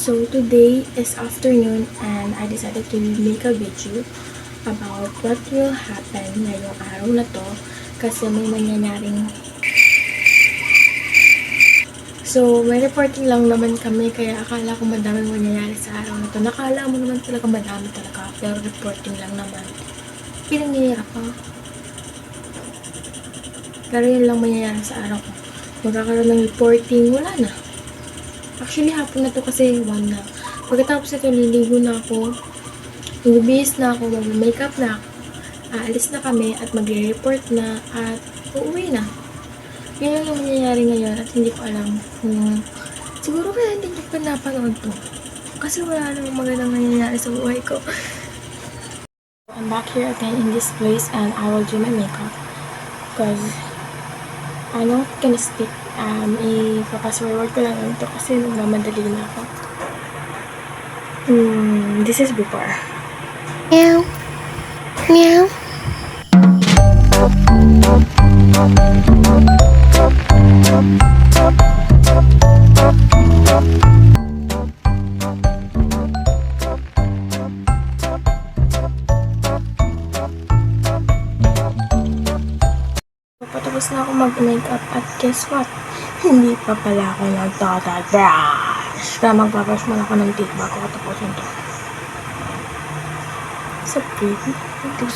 So today is afternoon and I decided to make a video about what will happen ngayong araw na to kasi may mangyayaring. So may reporting lang naman kami kaya akala ko madaming mangyayari sa araw na to. Nakala mo naman talaga madami talaga pero reporting lang naman. Pinangyayari ka. Pero yun lang mangyayari sa araw ko. Magkakaroon ng reporting, wala na. Actually, hapon na to kasi 1 na. Pagkatapos ito, liligo na ako. Magbibihis na ako, mag-makeup na ako. Aalis na kami at magre-report na at uuwi na. Yun lang yung mangyayari ngayon at hindi ko alam kung siguro kaya hindi ko pa napanood to. Kasi wala namang magandang nangyayari sa buhay ko. I'm back here again in this place and I will do my makeup. Because I'm not gonna speak. I-focus-forward ko lang ito kasi nagmamadali na ako. This is before. Meow. Meow. Patapos na ako mag-makeup at guess what? Hindi pa pala ako nagtata-brush. Kaya magbabash muna ako ng teeth bago ko tapusin to. So pretty. Two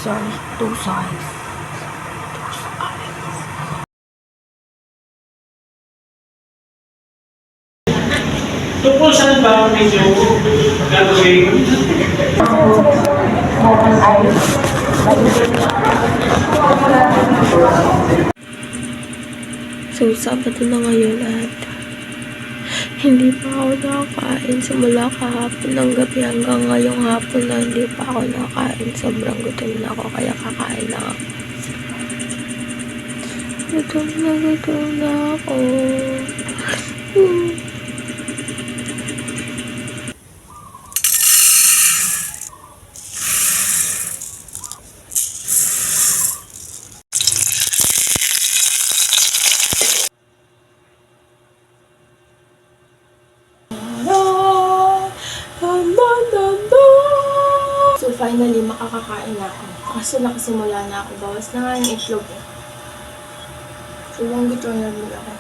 size. Tungkol saan ba ang medyo gagawin? So, Sabado na ngayon at hindi pa ako nakakain simula kahapon ng gabi hanggang ngayong hapon na hindi pa ako nakakain. Sobrang gutom na ako kaya kakain na ako. Gutom na ako. So finally, makakakain na ako. Kaso nakasimula na ako. Bawas na nga yung itlog eh. So long gutom na rin ako.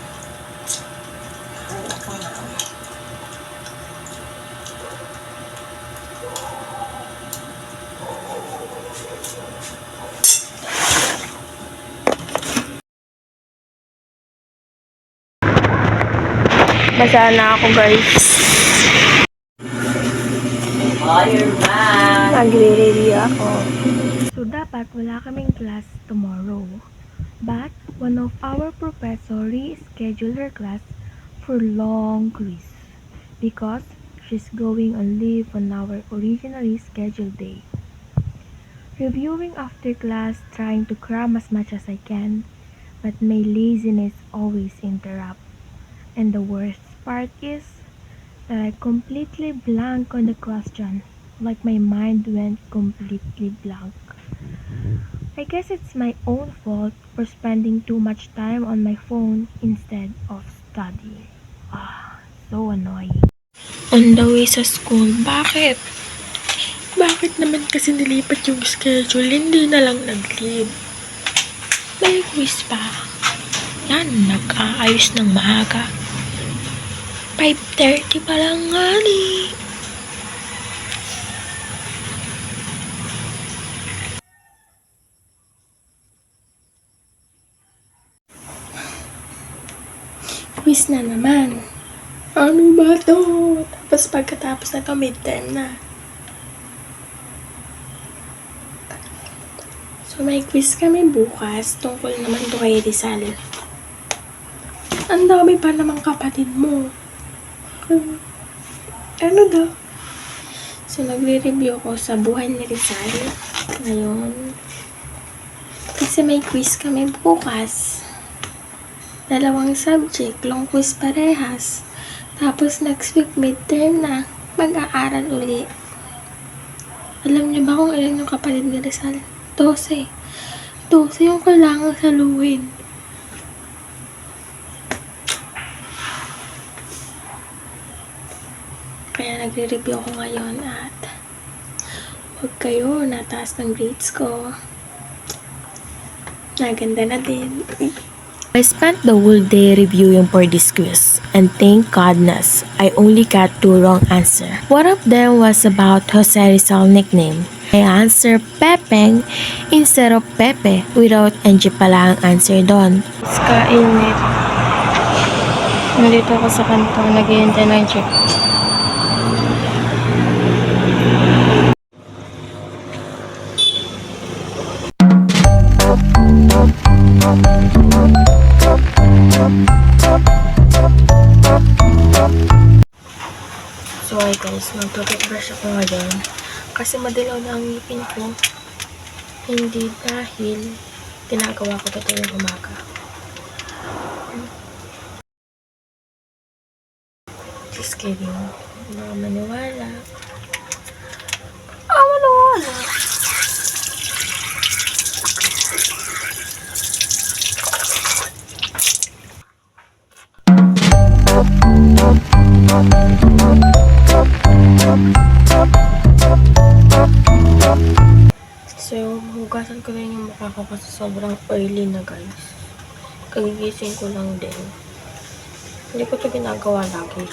Kain ako na ako. Basa na ako guys. Magre-ready ako. So, dapat wala kaming class tomorrow. But, one of our professor rescheduled her class for long quiz. Because, she's going on leave on our originally scheduled day. Reviewing after class, trying to cram as much as I can. But my laziness always interrupt. And the worst part is that I completely blank on the question. Like my mind went completely blank. I guess it's my own fault for spending too much time on my phone instead of studying. So annoying. On the way sa school, bakit? Bakit naman kasi nilipat yung schedule? Hindi na lang nag-leave. May quiz pa. Yan, nag-aayos ng maaga. 5:30 pa lang nga ni. Quiz na naman. Ano ba to? Tapos pagkatapos na to, midterm na. So may quiz kami bukas tungkol naman to kay Rizal. Ang dami pa namang kapatid mo. Ano daw? So nagre-review ko sa buhay ni Rizal. Ngayon. Kasi may quiz kami bukas. 2 subject, long quiz parehas. Tapos next week midterm na, mag-aaral uli. Alam niyo ba kung ilan yung kapatid ni Rizal? 12. 12 yung kailangang saluhin. Kaya nagre-review ako ngayon at huwag kayo nataas ng grades ko. Naganda na din. I spent the whole day reviewing for this quiz, and thank goodness, I only got 2 wrong answers. One of them was about Jose Rizal nickname. I answered Pepeng instead of Pepe without NG pala ang answer doon. Kainit. Nandito ako sa kanto, nag-iintay ng jeep. So hi guys, magto-toothbrush ako ngayon kasi madilaw na ang ngipin ko. Hindi dahil ginagawa ko ito tuwing umaga. Just kidding. Hindi ako maniwala. Maniwala. So, hugasan ko lang yung mukha ko kasi sobrang oily na guys. Kagigising ko lang din. Hindi ko ito ginagawa lagi.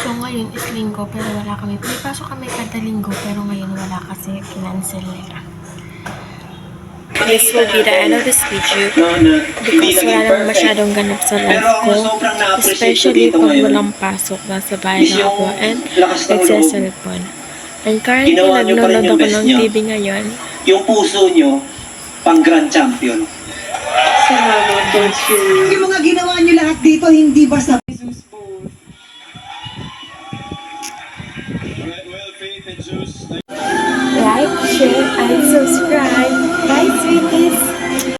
So ngayon is linggo pero wala kami. May pasok kami kada linggo pero ngayon wala kasi kinancel nila. This will be the end of this video because wala nang masyadong ganap sa life ko. Especially pag walang pasok, nasa bahay na ako and nagsasalpon. And currently nagnonood ako ng TV ngayon. Yung puso nyo, pang grand champion. Salamat, Coach. Yung mga ginawa nyo lahat dito, hindi basta Like, share, and subscribe. Bye, sweeties!